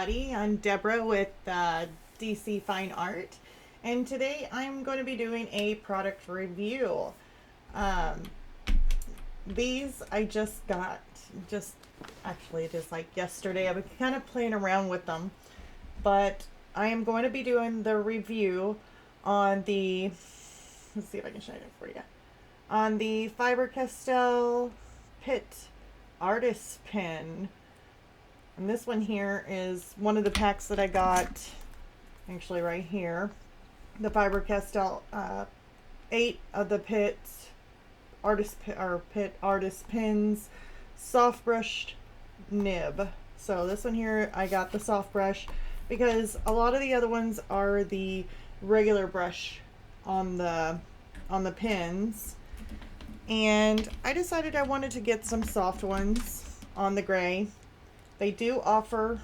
everybody. I'm Deborah with DC Fine Art, and today I'm going to be doing a product review. Um, these I just got, actually it is like yesterday. I've been kind of playing around with them, but I am going to be doing the review on the, let's see if I can shine it for you, on the Faber Castell Pitt Artist Pen. And this one here is one of the packs that I got, actually right here. The Faber Castell 8 of the Pitt Artist Pens soft brushed nib. So this one here, I got the soft brush because a lot of the other ones are the regular brush on the pins, and I decided I wanted to get some soft ones on the gray. They do offer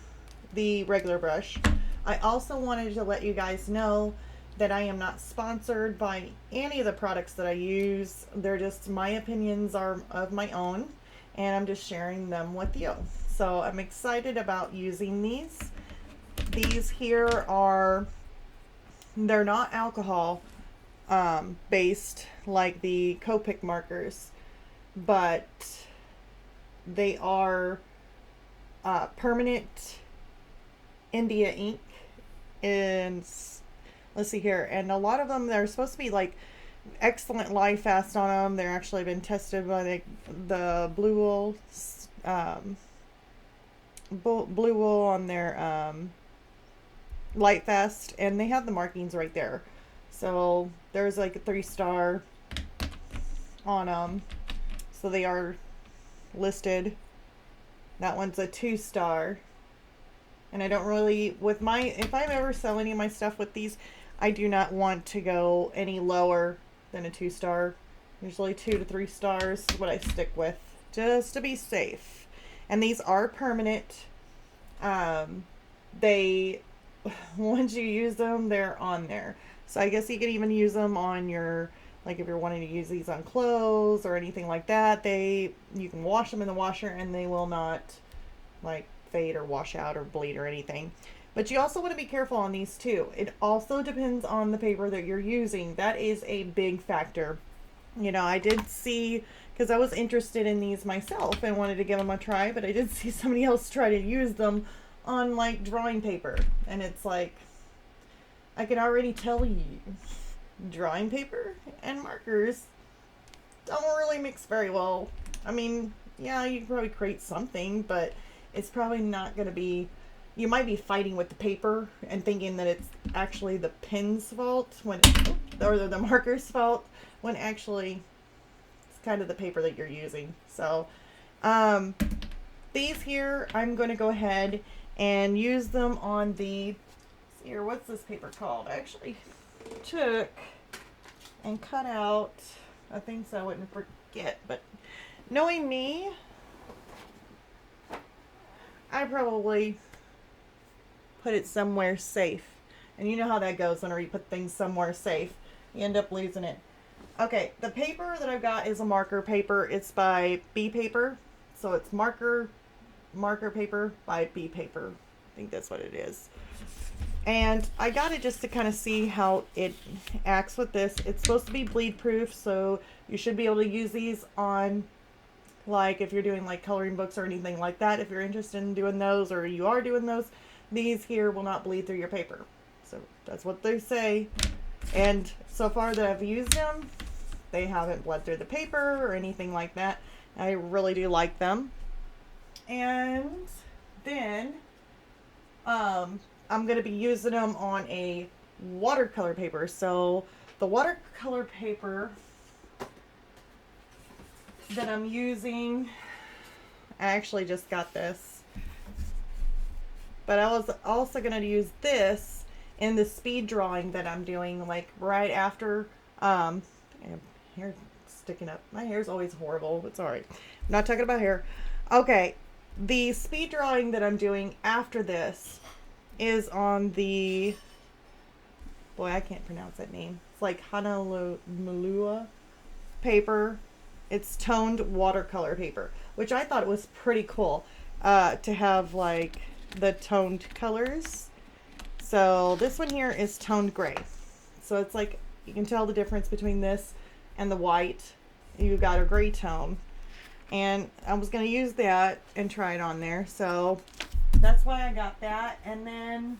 the regular brush. I also wanted to let you guys know that I am not sponsored by any of the products that I use. They're just my opinions are of my own, and I'm just sharing them with you. So I'm excited about using these. These here are, they're not alcohol based like the Copic markers, but they are permanent India ink. And let's see here, and a lot of them, they're supposed to be like excellent life fast on them. They're actually been tested by the blue wool blue wool on their light fast, and they have the markings right there. So there's like a 3-star on them, so they are listed. That one's a 2-star. And I don't really, with my, if I ever sell any of my stuff with these, I do not want to go any lower than a 2-star. Usually 2 to 3 stars is what I stick with, just to be safe. And these are permanent. They, once you use them, they're on there. So I guess you can even use them on your, like if you're wanting to use these on clothes or anything like that, you can wash them in the washer and they will not like fade or wash out or bleed or anything. But you also want to be careful on these too. It also depends on the paper that you're using. That is a big factor. You know, I did see, because I was interested in these myself and wanted to give them a try, but I did see somebody else try to use them on like drawing paper, and it's like, I can already tell you, drawing paper and markers don't really mix very well. I mean, yeah, you can probably create something, but it's probably not going to be, you might be fighting with the paper and thinking that it's actually the pen's fault when, or the marker's fault, when actually it's kind of the paper that you're using. So these here, I'm going to go ahead and use them on the, here, what's this paper called? I actually took and cut out a thing so I wouldn't forget, but knowing me, I probably put it somewhere safe. And you know how that goes whenever you put things somewhere safe. You end up losing it. Okay, the paper that I've got is a marker paper. It's by B Paper. So it's marker paper by B Paper. I think that's what it is. And I got it just to kind of see how it acts with this. It's supposed to be bleed proof, so you should be able to use these on, like if you're doing like coloring books or anything like that. If you're interested in doing those, or you are doing those, these here will not bleed through your paper. So that's what they say. And so far that I've used them, they haven't bled through the paper or anything like that. I really do like them. And then I'm going to be using them on a watercolor paper. So the watercolor paper that I'm using, I actually just got this, but I was also going to use this in the speed drawing that I'm doing, like right after, hair sticking up. My hair's always horrible. It's alright. I'm not talking about hair. Okay. The speed drawing that I'm doing after this is on the, boy, I can't pronounce that name. It's like Honolulu paper. It's toned watercolor paper, which I thought it was pretty cool to have, like, the toned colors. So this one here is toned gray. So it's like, you can tell the difference between this and the white. You got a gray tone. And I was going to use that and try it on there. So that's why I got that. And then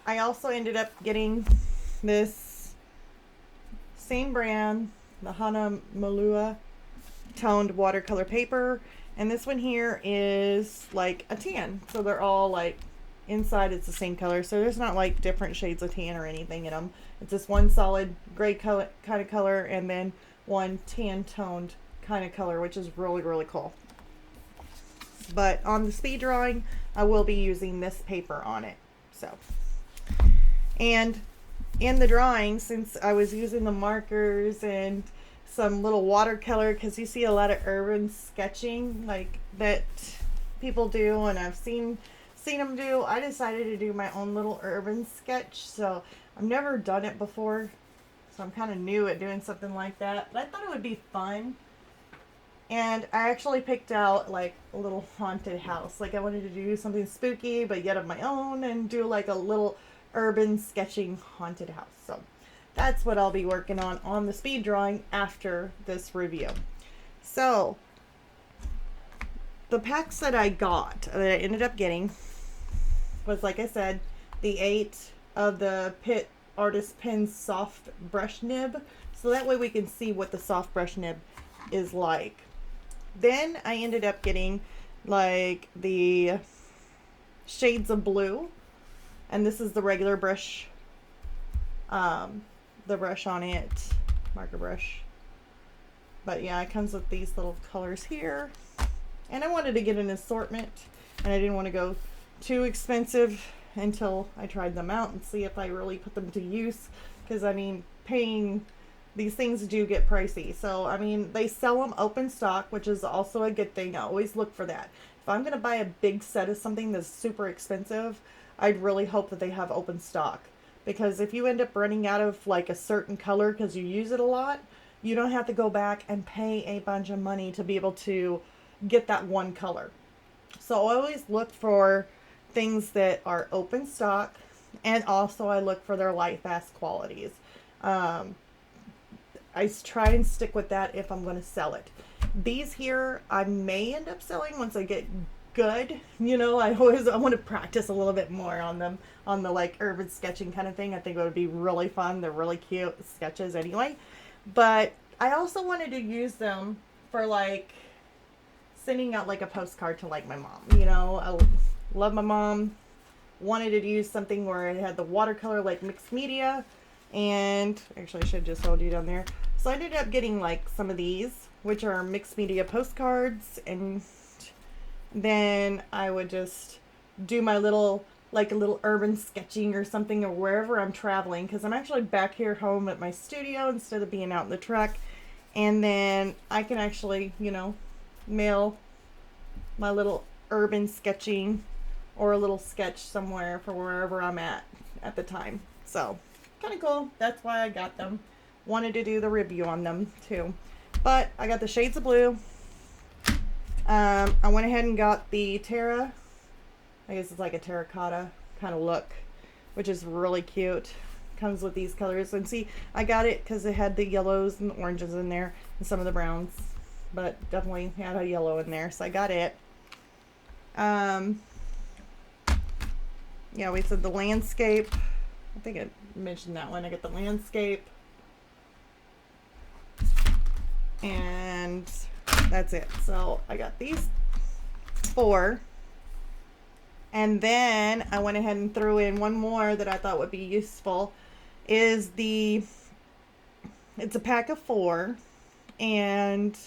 I also ended up getting this same brand, the Hana Malua toned watercolor paper. And this one here is like a tan. So they're all like, inside it's the same color. So there's not like different shades of tan or anything in them. It's just one solid gray color, kind of color, and then one tan toned kind of color, which is really, really cool. But on the speed drawing, I will be using this paper on it. So, and in the drawing, since I was using the markers and some little watercolor, because you see a lot of urban sketching like that people do, and I've seen them do, I decided to do my own little urban sketch. So I've never done it before, so I'm kind of new at doing something like that, but I thought it would be fun. And I actually picked out like a little haunted house. Like I wanted to do something spooky, but yet of my own, and do like a little urban sketching haunted house. So that's what I'll be working on the speed drawing after this review. So the packs that I got, that I ended up getting, was, like I said, the 8 of the Pitt Artist Pen soft brush nib. So that way we can see what the soft brush nib is like. Then I ended up getting like the shades of blue, and this is the regular brush, the brush on it, marker brush. But yeah, it comes with these little colors here, and I wanted to get an assortment, and I didn't want to go too expensive until I tried them out and see if I really put them to use, because I mean, paying, these things do get pricey. So I mean, they sell them open stock, which is also a good thing. I always look for that. If I'm going to buy a big set of something that's super expensive, I'd really hope that they have open stock, because if you end up running out of like a certain color because you use it a lot, you don't have to go back and pay a bunch of money to be able to get that one color. So I always look for things that are open stock, and also I look for their light fast qualities. I try and stick with that if I'm going to sell it. These here I may end up selling once I get good. You know, I want to practice a little bit more on them, on the like urban sketching kind of thing. I think it would be really fun. They're really cute sketches anyway. But I also wanted to use them for like sending out like a postcard to like my mom. You know, I love my mom. Wanted to use something where it had the watercolor like mixed media. And actually I should have just told you down there. So I ended up getting like some of these, which are mixed media postcards, and then I would just do my little, like a little urban sketching or something, or wherever I'm traveling, because I'm actually back here home at my studio instead of being out in the truck. And then I can actually, you know, mail my little urban sketching or a little sketch somewhere for wherever I'm at the time. So kind of cool. That's why I got them. Wanted to do the review on them too. But I got the shades of blue. I went ahead and got the Terra. I guess it's like a terracotta kind of look, which is really cute. Comes with these colors. And see, I got it because it had the yellows and the oranges in there and some of the browns. But definitely had a yellow in there, so I got it. Yeah, we said the landscape. I think I mentioned that one. I got the landscape. And that's it. So I got these 4. And then I went ahead and threw in one more that I thought would be useful. It's a pack of 4. And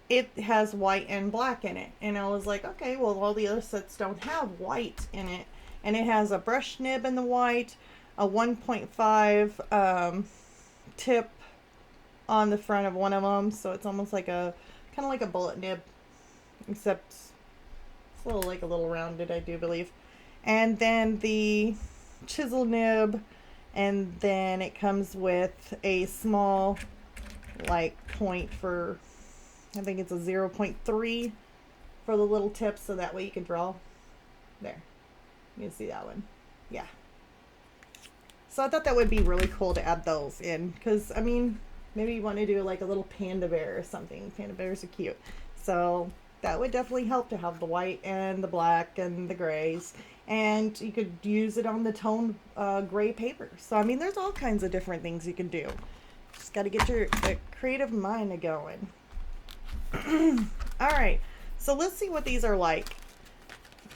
it has white and black in it. And I was like, okay, well, all the other sets don't have white in it. And it has a brush nib in the white, a 1.5 tip on the front of one of them, so it's almost like a kind of like a bullet nib, except it's a little rounded, I do believe. And then the chisel nib, and then it comes with a small like point for, I think it's a 0.3 for the little tip, so that way you can draw There. You can see that one. Yeah. So I thought that would be really cool to add those in. Because, I mean, maybe you want to do like a little panda bear or something. Panda bears are cute. So that would definitely help to have the white and the black and the grays. And you could use it on the toned gray paper. So, I mean, there's all kinds of different things you can do. Just got to get your creative mind going. All right. So let's see what these are like.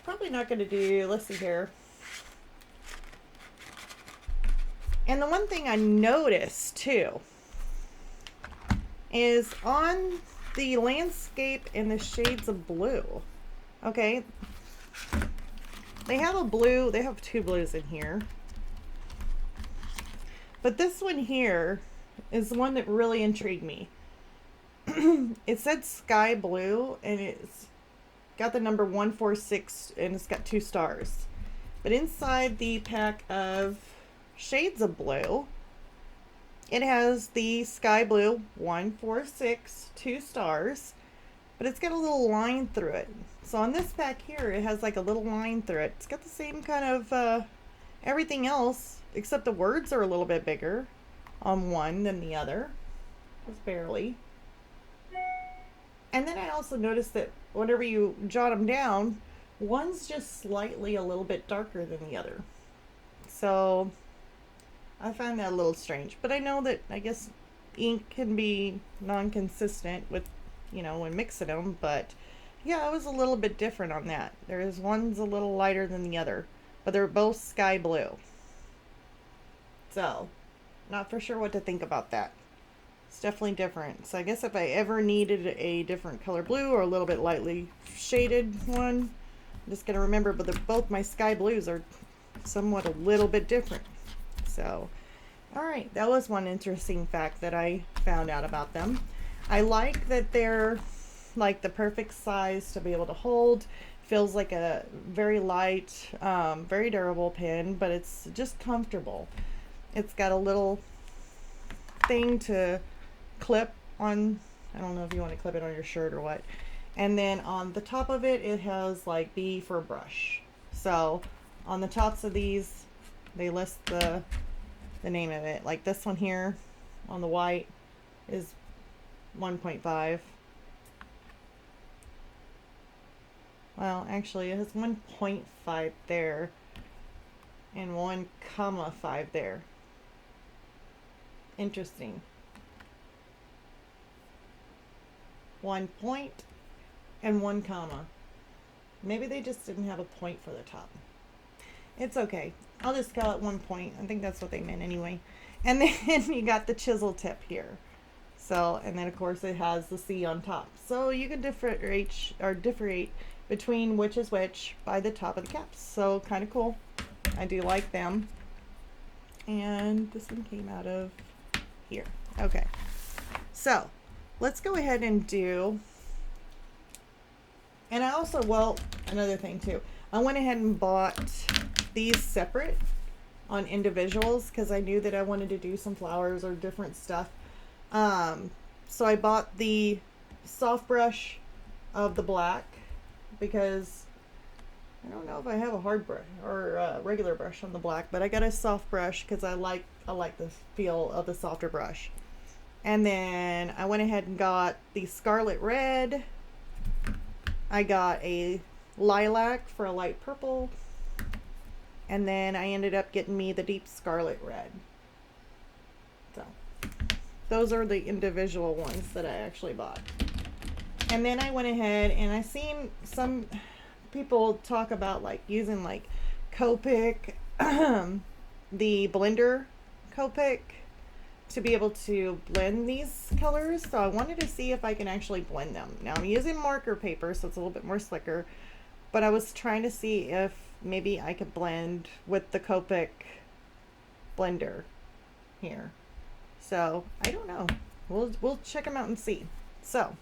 Probably not going to do, let's see here. And the one thing I noticed too is on the landscape and the shades of blue. Okay. They have a blue, they have two blues in here. But this one here is the one that really intrigued me. It said sky blue and it's got the number 146 and it's got 2 stars. But inside the pack of shades of blue, it has the sky blue 146 2 stars, but it's got a little line through it. So on this pack here, it has like a little line through it. It's got the same kind of everything else, except the words are a little bit bigger on one than the other, just barely. And then I also noticed that whenever you jot them down, one's just slightly a little bit darker than the other. So I find that a little strange. But I know that, I guess, ink can be non-consistent with, you know, when mixing them. But yeah, it was a little bit different on that. There's one's a little lighter than the other. But they're both sky blue. So, not for sure what to think about that. It's definitely different. So I guess if I ever needed a different color blue or a little bit lightly shaded one, I'm just going to remember, but both my sky blues are somewhat a little bit different. So, alright, that was one interesting fact that I found out about them. I like that they're like the perfect size to be able to hold. Feels like a very light, very durable pen, but it's just comfortable. It's got a little thing to clip on, I don't know if you want to clip it on your shirt or what. And then on the top of it, it has like B for brush. So on the tops of these, they list the name of it. Like this one here on the white is 1.5. Well, actually it has 1.5 there and 1.5 there. Interesting. 1 point and 1 comma. Maybe they just didn't have a point for the top. It's okay. I'll just call it 1 point. I think that's what they meant anyway. And then you got the chisel tip here. So, and then of course it has the C on top. So you can differentiate between which is which by the top of the caps. So kind of cool. I do like them. And this one came out of here. Okay. So let's go ahead and do, and I also, well, another thing too, I went ahead and bought these separate on individuals because I knew that I wanted to do some flowers or different stuff. So I bought the soft brush of the black because I don't know if I have a hard brush or a regular brush on the black, but I got a soft brush because I like the feel of the softer brush. And then I went ahead and got the scarlet red. I got a lilac for a light purple. And then I ended up getting me the deep scarlet red. So those are the individual ones that I actually bought. And then I went ahead and I seen some people talk about like using like Copic, the blender Copic, to be able to blend these colors. So I wanted to see if I can actually blend them. Now I'm using marker paper, so it's a little bit more slicker, but I was trying to see if maybe I could blend with the Copic blender here. So I don't know. We'll check them out and see. So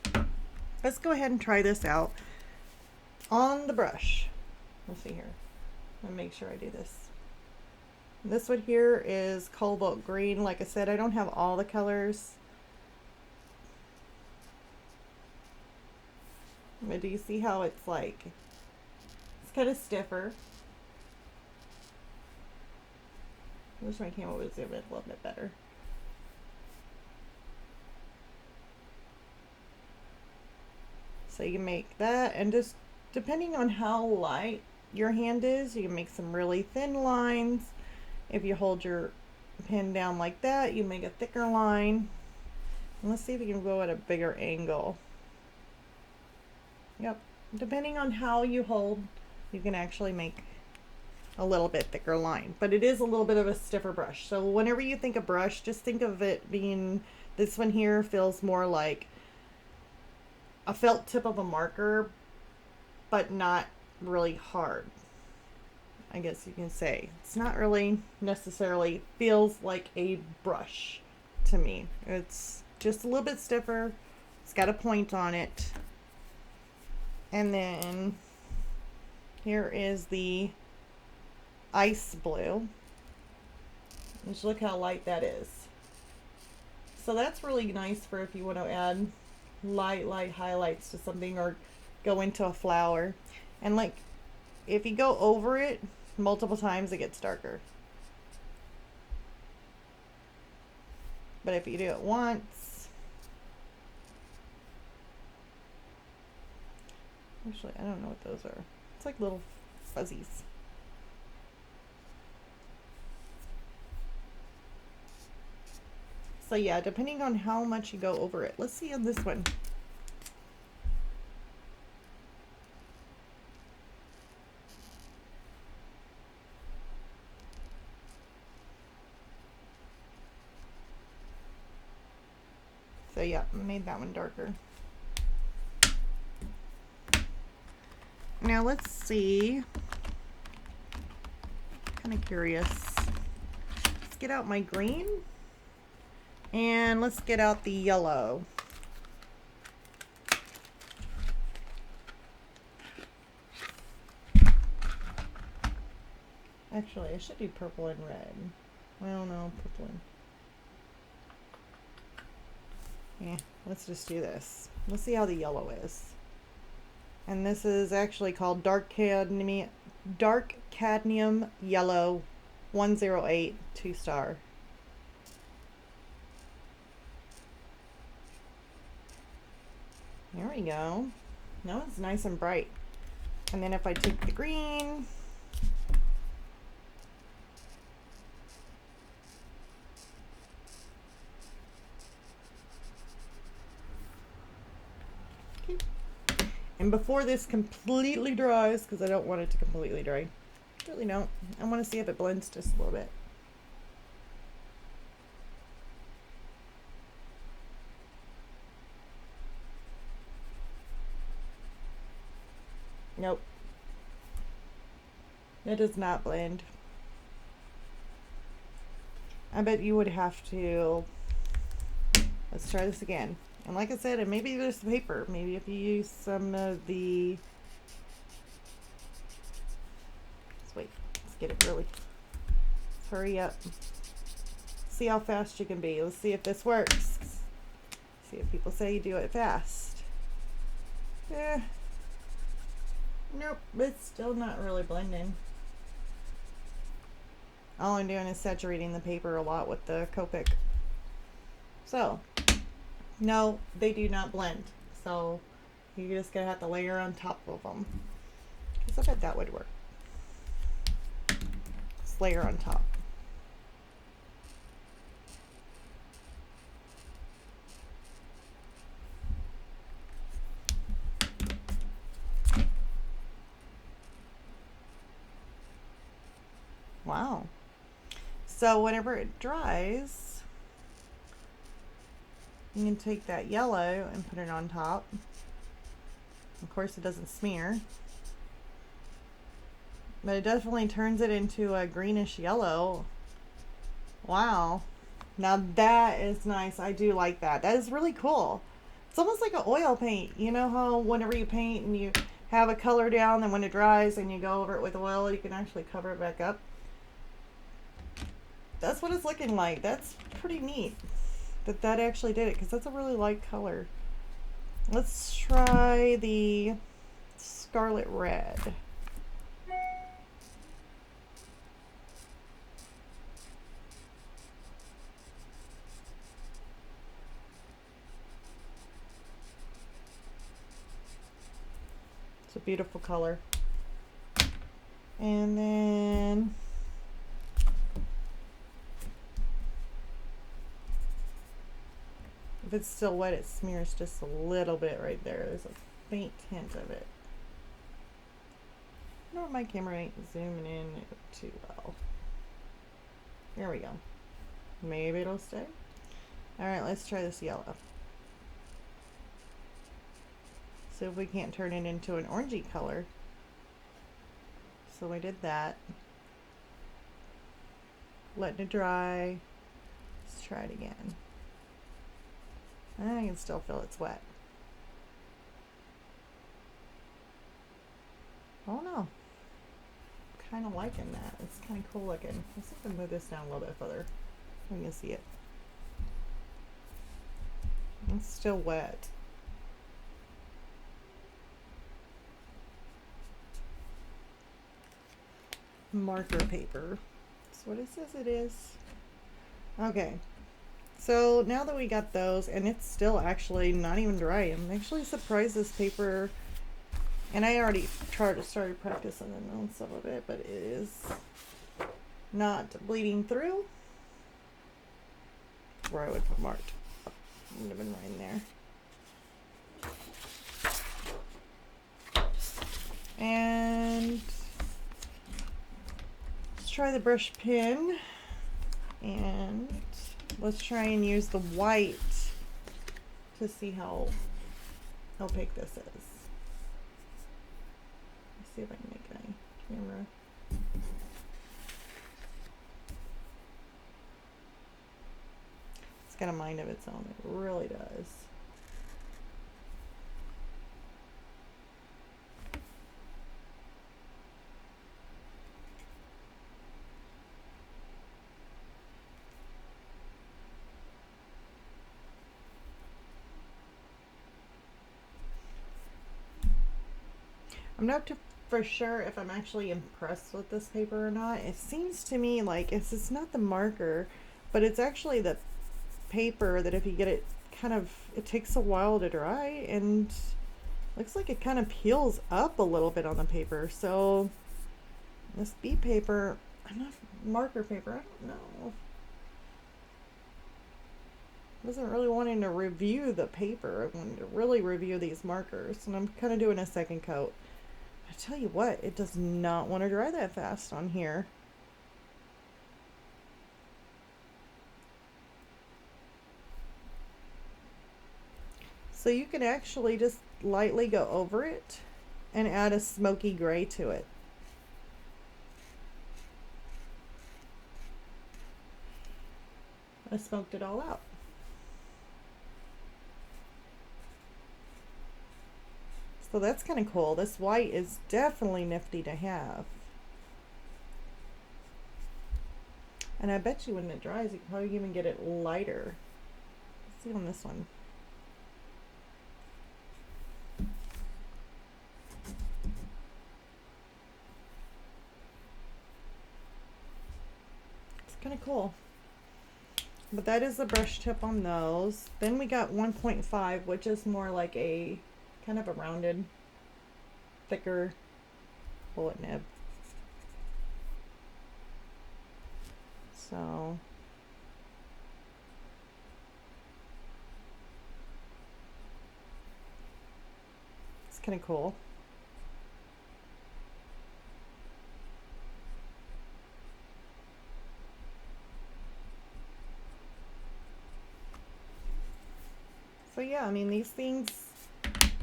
let's go ahead and try this out on the brush. Let's see here. Let me make sure I do this. This one here is Cobalt Green. Like I said, I don't have all the colors. But do you see how it's like, it's kind of stiffer. I wish my camera would zoom in a little bit better. So you can make that, and just depending on how light your hand is, you can make some really thin lines. If you hold your pen down like that, you make a thicker line. And let's see if we can go at a bigger angle. Yep, depending on how you hold, you can actually make a little bit thicker line, but it is a little bit of a stiffer brush. So whenever you think of brush, just think of it being, this one here feels more like a felt tip of a marker, but not really hard, I guess you can say. It's not really necessarily feels like a brush to me. It's just a little bit stiffer. It's got a point on it. And then here is the ice blue. Just look how light that is. So that's really nice for if you want to add light highlights to something or go into a flower. And like if you go over it multiple times, it gets darker. But if you do it once, actually I don't know what those are. It's like little fuzzies. So yeah, depending on how much you go over it. Let's see on this one. So yeah, I made that one darker. Now let's see. Kind of curious. Let's get out my green. And let's get out the yellow. Actually, I should do purple and red. Well, no, purple and... yeah, let's just do this. Let's see how the yellow is. And this is actually called Dark Cadmium Yellow 108 2-star. There we go. Now it's nice and bright. And then if I take the green, okay. And before this completely dries, because I don't want it to completely dry, really don't. I want to see if it blends just a little bit. Nope. It does not blend. I bet you would have to... Let's try this again. And like I said, and maybe there's the paper. Maybe if you use some of the... Let's wait. Let's get it really... Let's hurry up. See how fast you can be. Let's see if this works. See if people say you do it fast. Yeah. Nope, it's still not really blending. All I'm doing is saturating the paper a lot with the Copic. So, no, they do not blend. So, you're just going to have to layer on top of them. Because I bet that would work. Just layer on top. Wow. So whenever it dries, you can take that yellow and put it on top. Of course it doesn't smear, but it definitely turns it into a greenish yellow. Wow. Now that is nice. I do like that. That is really cool. It's almost like an oil paint. You know how whenever you paint and you have a color down, and when it dries and you go over it with oil, you can actually cover it back up. That's what it's looking like. That's pretty neat that actually did it, because that's a really light color. Let's try the scarlet red. It's a beautiful color. And then if it's still wet, it smears just a little bit right there. There's a faint hint of it. No, my camera ain't zooming in too well. There we go. Maybe it'll stay. All right, let's try this yellow. See if we can't turn it into an orangey color. So we did that. Letting it dry. Let's try it again. I can still feel it's wet. Oh no. Kind of liking that. It's kind of cool looking. Let's see if I can move this down a little bit further. You can see it. It's still wet. Marker paper. That's what it says it is. Okay. So now that we got those, and it's still actually not even dry. I'm actually surprised this paper, and I already started practicing on some of it, but it is not bleeding through. Where I would put marked. Would have been right in there. And let's try the brush pen, and let's try and use the white to see how opaque this is. Let's see if I can make a camera. It's got a mind of its own. It really does. I'm not for sure if I'm actually impressed with this paper or not. It seems to me like it's not the marker, but it's actually the paper that if you get it it takes a while to dry, and looks like it kind of peels up a little bit on the paper. So this B paper, I'm not marker paper, I don't know. I wasn't really wanting to review the paper. I wanted to really review these markers, and I'm kind of doing a second coat. I tell you what, it does not want to dry that fast on here. So you can actually just lightly go over it and add a smoky gray to it. I smoked it all out. So that's kind of cool. This white is definitely nifty to have. And I bet you when it dries, you can probably even get it lighter. Let's see on this one. It's kind of cool. But that is the brush tip on those. Then we got 1.5, which is more like a kind of a rounded, thicker bullet nib. So it's kind of cool. So yeah, I mean, these things,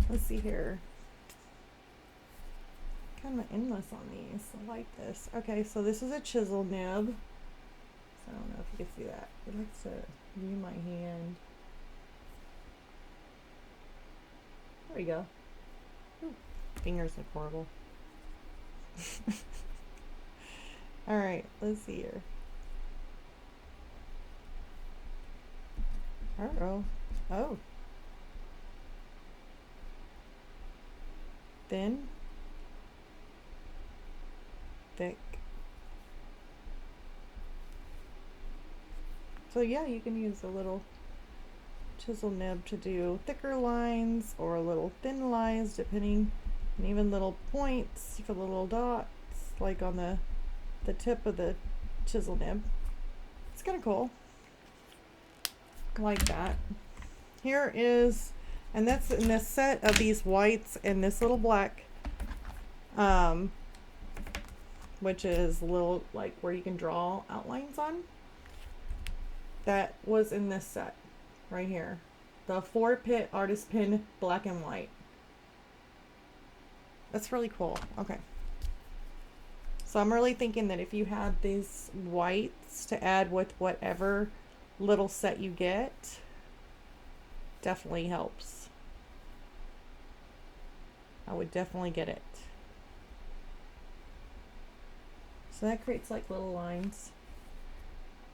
let's see here. Kind of endless on these. I like this. Okay, so this is a chisel nib. So I don't know if you can see that. It likes to view my hand. There we go. Ooh, fingers look horrible. Alright, let's see here. Uh-oh. Oh. Thin. Thick. So yeah, you can use a little chisel nib to do thicker lines or a little thin lines, depending And even little points for the little dots, like on the tip of the chisel nib. It's kind of cool. I like that. Here is, and that's in this set of these whites and this little black, which is a little like where you can draw outlines on. That was in this set right here. The 4-pit artist pin black and white. That's really cool. Okay. So I'm really thinking that if you had these whites to add with whatever little set you get, definitely helps. I would definitely get it. So that creates like little lines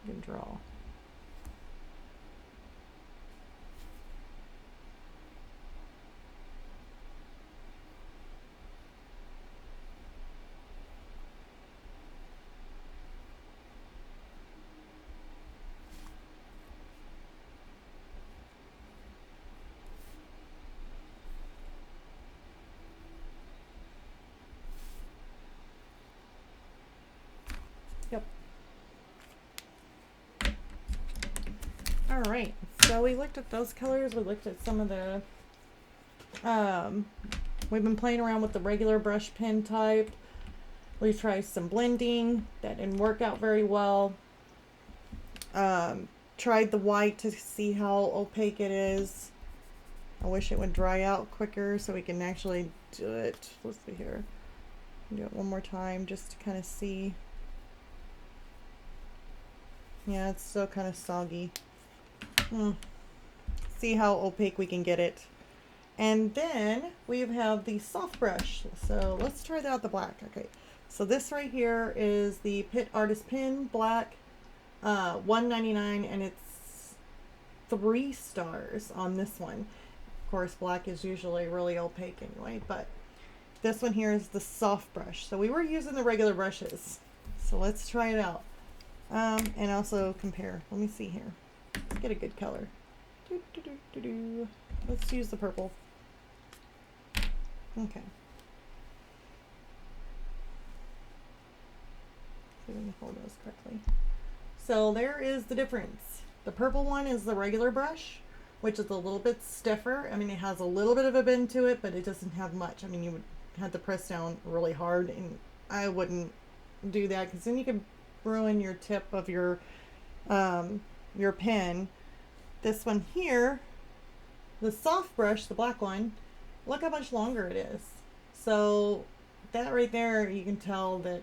you can draw. Yep. All right. So we looked at those colors. We looked at some of the, we've been playing around with the regular brush pen type. We tried some blending. That didn't work out very well. Tried the white to see how opaque it is. I wish it would dry out quicker so we can actually do it. Let's see here. Do it one more time just to kind of see. Yeah, it's still kind of soggy. See how opaque we can get it. And then we have the soft brush. So let's try that out the black. Okay. So this right here is the Pitt Artist Pen Black, $1.99, and it's 3 stars on this one. Of course, black is usually really opaque anyway, but this one here is the soft brush. So we were using the regular brushes. So let's try it out. And also compare. Let me see here. Let's get a good color. Let's use the purple. Okay. See if we can hold those correctly. So there is the difference. The purple one is the regular brush, which is a little bit stiffer. I mean, it has a little bit of a bend to it, but it doesn't have much. I mean, you would have to press down really hard, and I wouldn't do that because then you could ruin your tip of your pen. This one here, the soft brush, the black one, look how much longer it is. So that right there, you can tell that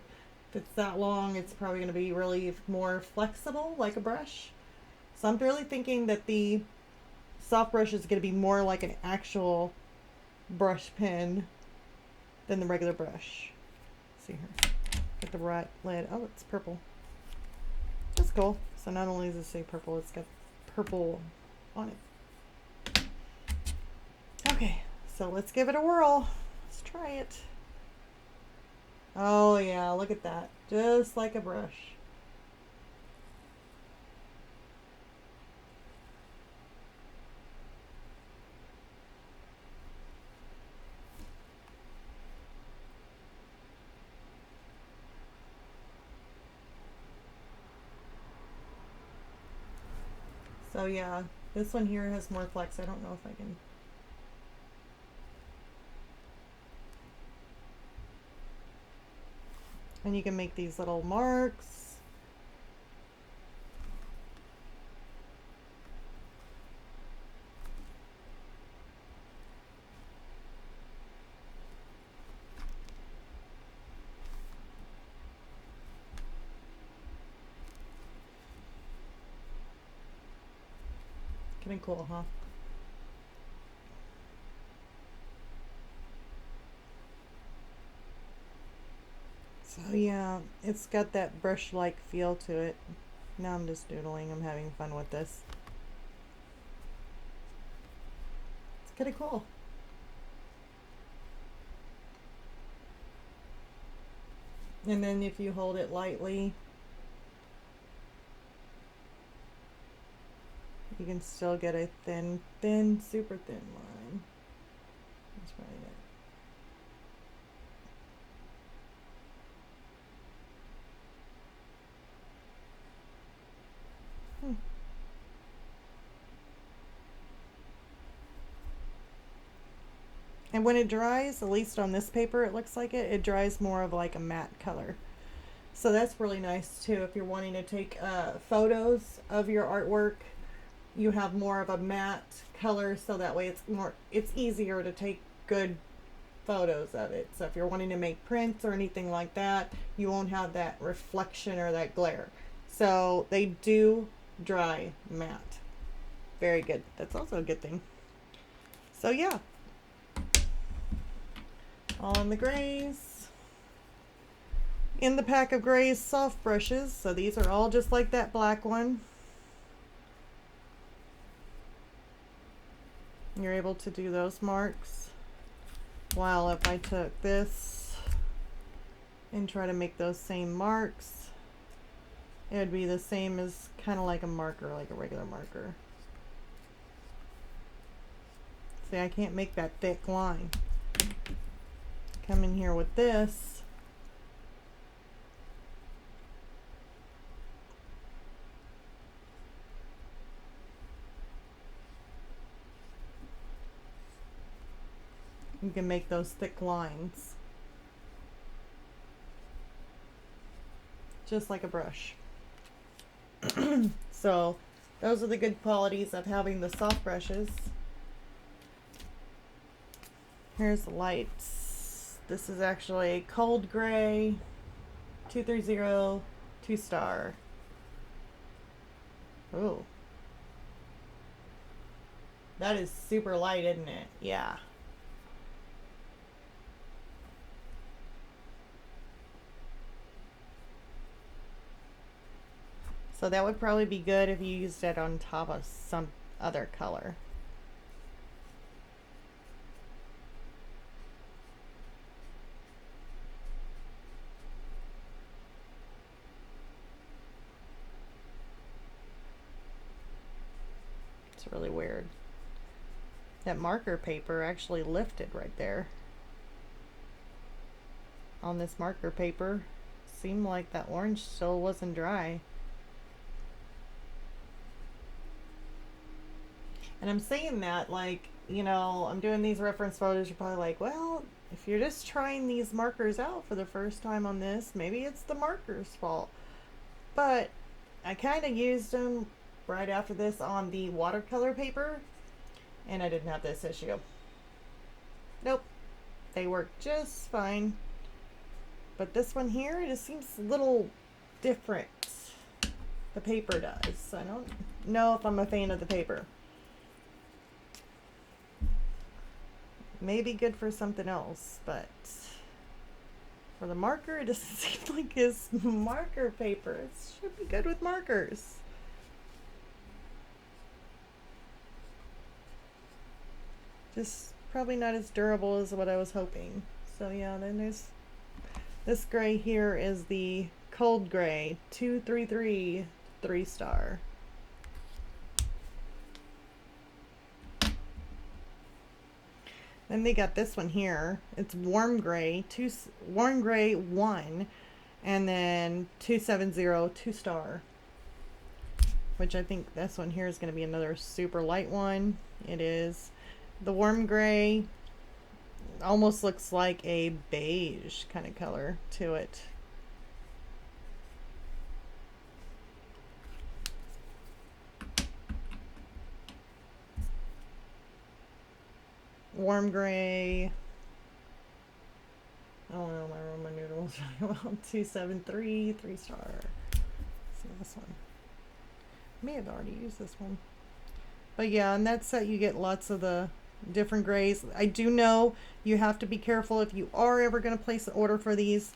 if it's that long, it's probably going to be really more flexible like a brush. So I'm really thinking that the soft brush is going to be more like an actual brush pen than the regular brush. Let's see here. Get the right lid. Oh, it's purple. That's cool. So not only does it say purple, it's got purple on it. Okay, so let's give it a whirl. Let's try it. Oh yeah, look at that. Just like a brush. So yeah, this one here has more flex. I don't know if I can. And you can make these little marks. Kind of cool, huh? So yeah, it's got that brush-like feel to it. Now I'm just doodling. I'm having fun with this. It's kind of cool. And then if you hold it lightly, you can still get a thin, super thin line. That's probably And when it dries, at least on this paper, it looks like it dries more of like a matte color. So that's really nice too. If you're wanting to take photos of your artwork, you have more of a matte color, so that way it's easier to take good photos of it. So if you're wanting to make prints or anything like that, you won't have that reflection or that glare. So they do dry matte. Very good. That's also a good thing. So yeah, all in the grays. In the pack of grays soft brushes, so these are all just like that black one. You're able to do those marks. While if I took this and try to make those same marks, it would be the same as kind of like a marker, like a regular marker. See, I can't make that thick line. Come in here with this. You can make those thick lines. Just like a brush. So those are the good qualities of having the soft brushes. Here's the lights. This is actually a cold gray 230 2-star. Oh, that is super light, isn't it? Yeah. So that would probably be good if you used it on top of some other color. It's really weird. That marker paper actually lifted right there. On this marker paper, seemed like that orange still wasn't dry. And I'm saying that like, you know, I'm doing these reference photos. You're probably like, well, if you're just trying these markers out for the first time on this, maybe it's the marker's fault. But I kind of used them right after this on the watercolor paper, and I didn't have this issue. Nope. They work just fine. But this one here, it just seems a little different. The paper does. I don't know if I'm a fan of the paper. Maybe good for something else, but for the marker, it doesn't seem like it's marker paper. It should be good with markers. Just probably not as durable as what I was hoping. So yeah, then there's this gray here is the cold gray 233 3-star. Then they got this one here. It's warm gray, warm gray 1, and then 270 2-star. Which I think this one here is going to be another super light one. It is. The warm gray almost looks like a beige kind of color to it. Warm gray. I don't know my Roman noodles really well. 273 3-star. See this one. I may have already used this one. But yeah, in that set you get lots of the different grays. I do know you have to be careful if you are ever going to place an order for these.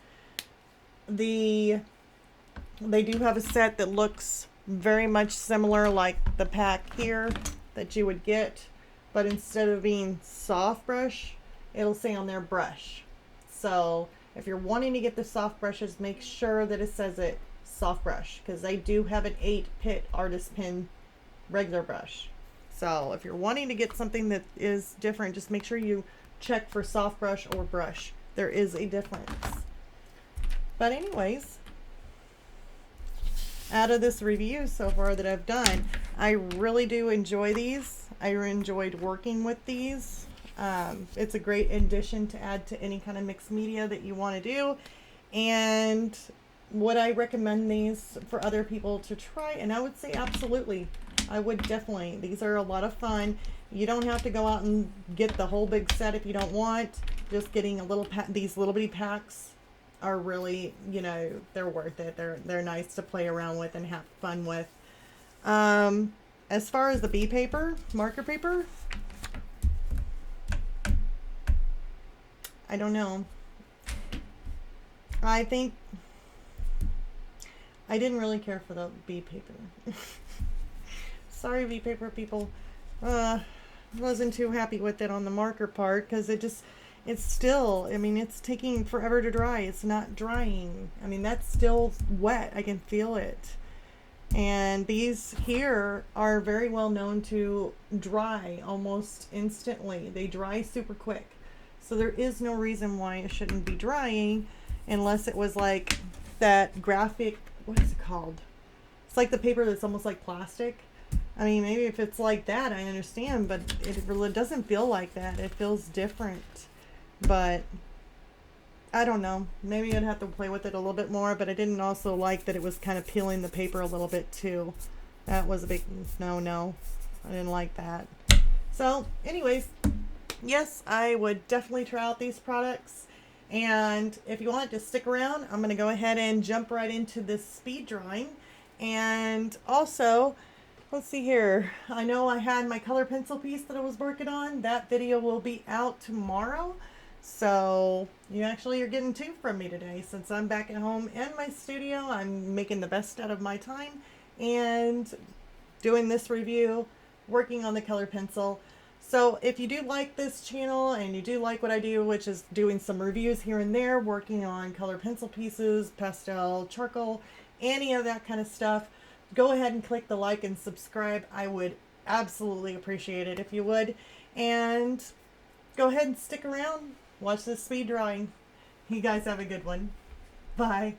They do have a set that looks very much similar like the pack here that you would get. But instead of being soft brush, it'll say on there brush. So if you're wanting to get the soft brushes, make sure that it says it soft brush, because they do have an 8-pit artist pen regular brush. So if you're wanting to get something that is different, just make sure you check for soft brush or brush. There is a difference. But anyways, out of this review so far that I've done, I really do enjoy these. I enjoyed working with these. It's a great addition to add to any kind of mixed media that you want to do. And would I recommend these for other people to try? And I would say absolutely. I would definitely. These are a lot of fun. You don't have to go out and get the whole big set if you don't want. Just getting a little these little bitty packs are really, you know, they're worth it. They're nice to play around with and have fun with. As far as the bee paper, marker paper, I don't know. I think I didn't really care for the bee paper. Sorry, bee paper people. Wasn't too happy with it on the marker part because it's still, I mean, it's taking forever to dry. It's not drying. I mean, that's still wet. I can feel it. And these here are very well known to dry almost instantly. They dry super quick. So there is no reason why it shouldn't be drying unless it was like that graphic, what is it called? It's like the paper that's almost like plastic. I mean, maybe if it's like that, I understand, but it really doesn't feel like that. It feels different. But I don't know. Maybe I'd have to play with it a little bit more, but I didn't also like that it was kind of peeling the paper a little bit too. That was a big no. I didn't like that. So, anyways, yes, I would definitely try out these products. And if you want to stick around, I'm going to go ahead and jump right into this speed drawing. And also, let's see here. I know I had my color pencil piece that I was working on. That video will be out tomorrow. So you actually are getting two from me today since I'm back at home in my studio. I'm making the best out of my time and doing this review, working on the color pencil. So if you do like this channel and you do like what I do, which is doing some reviews here and there, working on color pencil pieces, pastel, charcoal, any of that kind of stuff, go ahead and click the like and subscribe. I would absolutely appreciate it if you would. And go ahead and stick around. Watch this speed drawing. You guys have a good one. Bye.